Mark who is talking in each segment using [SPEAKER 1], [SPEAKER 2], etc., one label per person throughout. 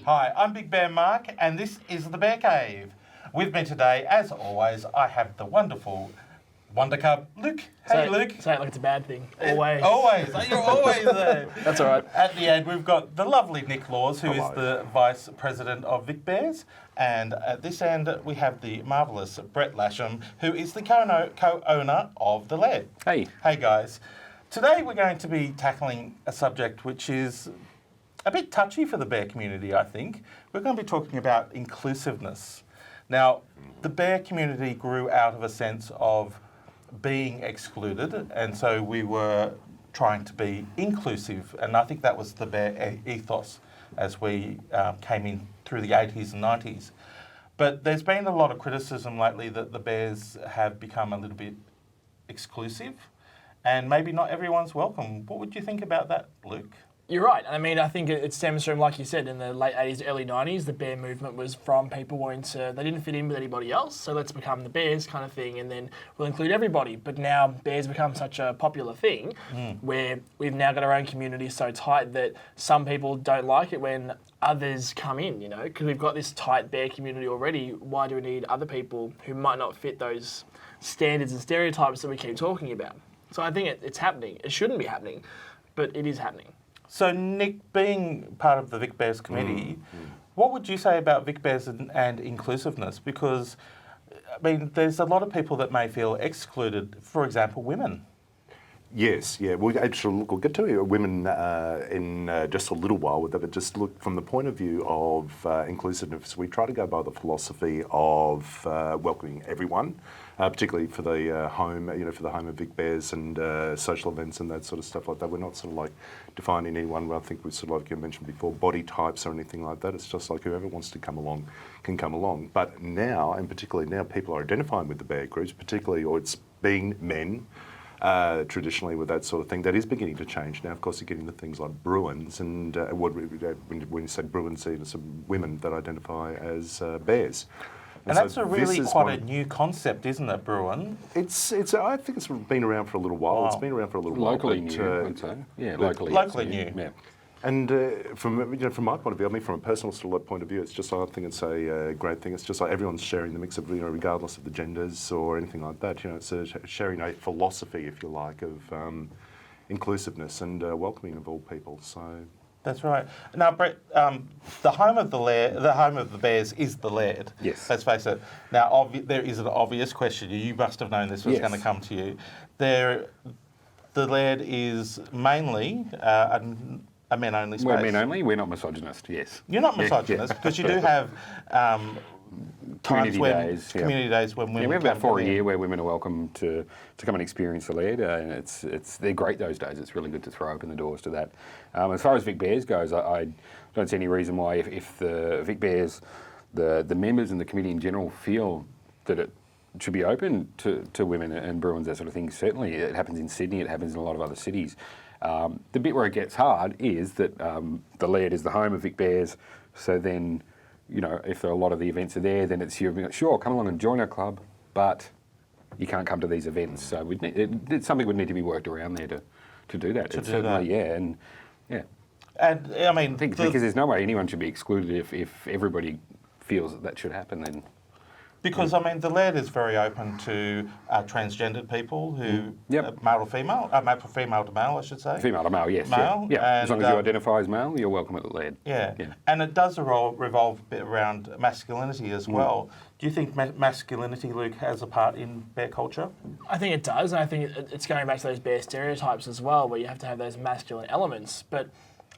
[SPEAKER 1] Hi, I'm Big Bear Mark, and this is the Bear Cave. With me today, as always, I have the wonderful Wonder Cub, Luke. Hey, Luke.
[SPEAKER 2] Say it like it's a bad thing. Always.
[SPEAKER 1] Always. You're always there.
[SPEAKER 2] That's all right.
[SPEAKER 1] At the end, we've got the lovely Nick Laws, who is the Vice President of Vic Bears. And at this end, we have the marvellous Brett Lasham, who is the co-owner of The Laird.
[SPEAKER 3] Hey.
[SPEAKER 1] Hey, guys. Today, we're going to be tackling a subject which is a bit touchy for the bear community, I think. We're going to be talking about inclusiveness. Now, the bear community grew out of a sense of being excluded, and so we were trying to be inclusive, and I think that was the bear ethos as we came in through the 80s and 90s. But there's been a lot of criticism lately that the bears have become a little bit exclusive, and maybe not everyone's welcome. What would you think about that, Luke?
[SPEAKER 2] You're right. I mean, I think it stems from, like you said, in the late 80s, early 90s, the bear movement was from people wanting to, they didn't fit in with anybody else, so let's become the bears kind of thing, and then we'll include everybody. But now bears become such a popular thing where we've now got our own community so tight that some people don't like it when others come in, you know, because we've got this tight bear community already. Why do we need other people who might not fit those standards and stereotypes that we keep talking about? So I think it's happening. It shouldn't be happening, but it is happening.
[SPEAKER 1] So, Nick, being part of the Vic Bears committee, what would you say about Vic Bears and inclusiveness? Because, I mean, there's a lot of people that may feel excluded, for example, women.
[SPEAKER 4] Yes, yeah. We'll get to women in just a little while with that, but just look from the point of view of inclusiveness, we try to go by the philosophy of welcoming everyone, particularly for the home, for the home of Vic Bears and social events and that sort of stuff like that. We're not sort of like defining anyone, I think we sort of like you mentioned before, body types or anything like that. It's just like whoever wants to come along can come along. But now, and particularly now, people are identifying with the bear groups, particularly, or it's being men, traditionally with that sort of thing. That is beginning to change now. Of course, you're getting the things like bruins, and when you say bruins, some women that identify as bears.
[SPEAKER 1] And that's a really quite a new concept, isn't it, Bruin?
[SPEAKER 4] I think it's been around for a little while.
[SPEAKER 1] Wow.
[SPEAKER 4] It's been around for a little
[SPEAKER 3] Locally
[SPEAKER 4] while.
[SPEAKER 3] New, I'd say. Yeah,
[SPEAKER 1] locally new.
[SPEAKER 4] Yeah. And from my point of view, I mean, from a personal sort of point of view, it's just I think it's a great thing. It's just like everyone's sharing the mix of regardless of the genders or anything like that. It's sharing a philosophy, if you like, of inclusiveness and welcoming of all people. So.
[SPEAKER 1] That's right. Now, Brett, the home of the Bears is the Laird.
[SPEAKER 4] Yes.
[SPEAKER 1] Let's face it. Now, there is an obvious question. You must have known this was going to come to you. The Laird is mainly a men-only space.
[SPEAKER 3] We're men only. We're not misogynist. Yes.
[SPEAKER 1] You're not misogynist because you do have
[SPEAKER 3] community days
[SPEAKER 1] when women.
[SPEAKER 3] We have about 4 a year where women are welcome to come and experience the Laird, and they're great those days. It's really good to throw open the doors to that. As far as Vic Bears goes, I don't see any reason why if the Vic Bears, the members and the committee in general feel that it should be open to women and Bruins, that sort of thing. Certainly, it happens in Sydney. It happens in a lot of other cities. The bit where it gets hard is that the Laird is the home of Vic Bears, so then, if a lot of the events are there, then it's sure, come along and join our club, but you can't come to these events. So something would need to be worked around there to do that.
[SPEAKER 1] And I mean,
[SPEAKER 3] because there's no way anyone should be excluded if everybody feels that should happen. Then.
[SPEAKER 1] Because, I mean, the Laird is very open to transgendered people who, male to female, female to male, I should say.
[SPEAKER 3] Female to male, yes.
[SPEAKER 1] Male.
[SPEAKER 3] Yeah. As long as you identify as male, you're welcome at the Laird.
[SPEAKER 1] Yeah. And it does revolve a bit around masculinity as well. Do you think masculinity, Luke, has a part in bear culture?
[SPEAKER 2] I think it does, and I think it's going back to those bear stereotypes as well, where you have to have those masculine elements. But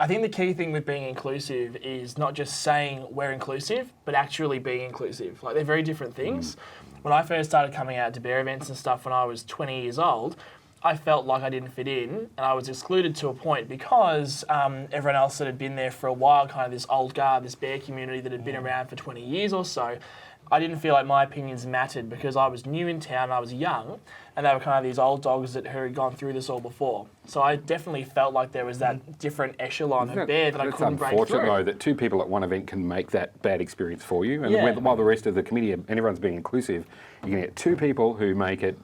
[SPEAKER 2] I think the key thing with being inclusive is not just saying we're inclusive, but actually being inclusive. Like, they're very different things. When I first started coming out to bear events and stuff when I was 20 years old, I felt like I didn't fit in, and I was excluded to a point because everyone else that had been there for a while, kind of this old guard, this bear community that had been around for 20 years or so, I didn't feel like my opinions mattered because I was new in town, I was young, and they were kind of these old dogs that had gone through this all before. So I definitely felt like there was that different echelon of bear that I couldn't break through.
[SPEAKER 3] It's unfortunate, though, that two people at one event can make that bad experience for you. And while the rest of the committee and everyone's being inclusive, you can get two people who make it,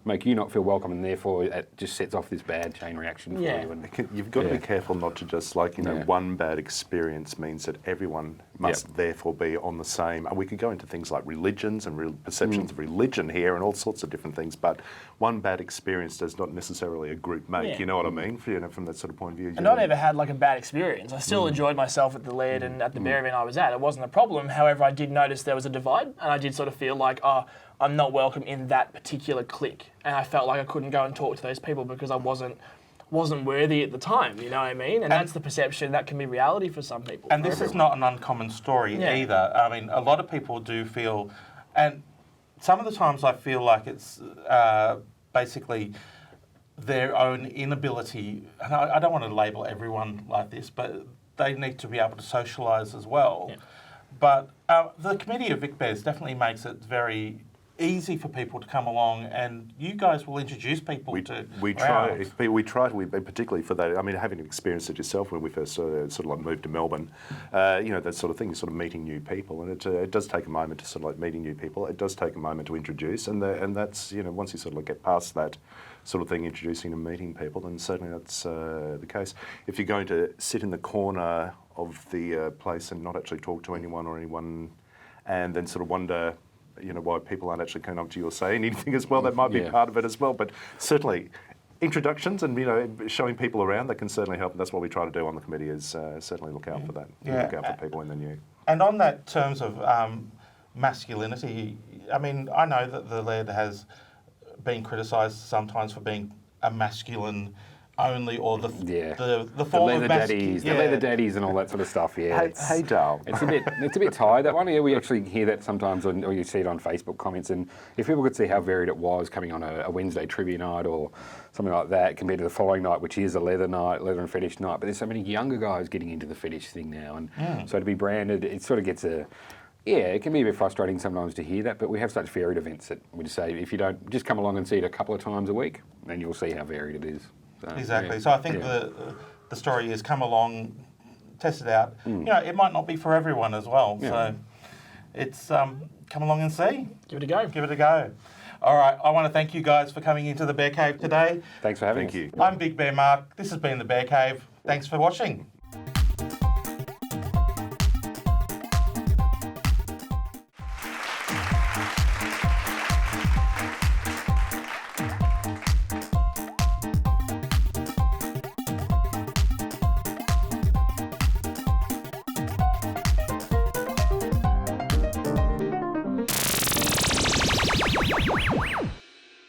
[SPEAKER 3] make you not feel welcome, and therefore it just sets off this bad chain reaction for
[SPEAKER 2] Yeah.
[SPEAKER 3] you. And
[SPEAKER 4] You've got to
[SPEAKER 3] Yeah.
[SPEAKER 4] be careful not to just
[SPEAKER 3] Yeah.
[SPEAKER 4] one bad experience means that everyone must therefore be on the same. And we could go into things like religions and perceptions of religion here and all sorts of different things, but one bad experience does not necessarily a group make.
[SPEAKER 2] Yeah.
[SPEAKER 4] You know what I mean? From that sort of point of view.
[SPEAKER 2] And I never had like a bad experience. I still enjoyed myself at the lead and at the bear event I was at. It wasn't a problem. However, I did notice there was a divide, and I did sort of feel like, oh, I'm not welcome in that particular clique, and I felt like I couldn't go and talk to those people because I wasn't worthy at the time. You know what I mean? And that's the perception. That can be reality for some people.
[SPEAKER 1] And
[SPEAKER 2] for
[SPEAKER 1] this is
[SPEAKER 2] everyone.
[SPEAKER 1] not an uncommon story
[SPEAKER 2] Yeah.
[SPEAKER 1] either. I mean, a lot of people do feel, and some of the times I feel like it's basically their own inability, and I don't want to label everyone like this, but they need to be able to socialise as well.
[SPEAKER 2] Yeah.
[SPEAKER 1] But the committee of Vic Bears definitely makes it very easy for people to come along, and you guys will introduce people to
[SPEAKER 4] We try particularly for that. I mean, having experienced it yourself when we first sort of like moved to Melbourne, that sort of thing, sort of meeting new people, and it does take a moment to sort of like meeting new people. It does take a moment to introduce, and that's once you sort of like get past that sort of thing, introducing and meeting people, then certainly that's the case. If you're going to sit in the corner of the place and not actually talk to anyone, and then sort of wonder, why people aren't actually coming up to you or saying anything as well, that might be part of it as well. But certainly, introductions and showing people around, that can certainly help. And that's what we try to do on the committee, is certainly look out for that.
[SPEAKER 1] Yeah.
[SPEAKER 4] Look out for people in the new.
[SPEAKER 1] And on that terms of masculinity, I mean, I know that the lead has been criticised sometimes for being a masculine only, or the form
[SPEAKER 3] leather
[SPEAKER 1] of
[SPEAKER 3] daddies, the leather daddies, and all that sort of stuff. Yeah,
[SPEAKER 4] Hey, Dale.
[SPEAKER 3] It's a bit tired, that one. Yeah, we actually hear that sometimes, or you see it on Facebook comments. And if people could see how varied it was coming on a Wednesday trivia night or something like that, compared to the following night, which is a leather and fetish night. But there's so many younger guys getting into the fetish thing now, and so to be branded, it sort of gets it can be a bit frustrating sometimes to hear that, but we have such varied events that we just say, if you don't, just come along and see it a couple of times a week, then you'll see how varied it is. So,
[SPEAKER 1] Exactly.
[SPEAKER 3] yeah.
[SPEAKER 1] So I think the story is come along, test it out. It might not be for everyone as well.
[SPEAKER 3] Yeah.
[SPEAKER 1] So it's come along and see.
[SPEAKER 2] Give it a go.
[SPEAKER 1] Give it a go. All right. I want to thank you guys for coming into the Bear Cave today.
[SPEAKER 3] Thanks for having
[SPEAKER 4] Thank
[SPEAKER 3] us.
[SPEAKER 4] you.
[SPEAKER 1] I'm Big Bear Mark. This has been the Bear Cave. Thanks for watching.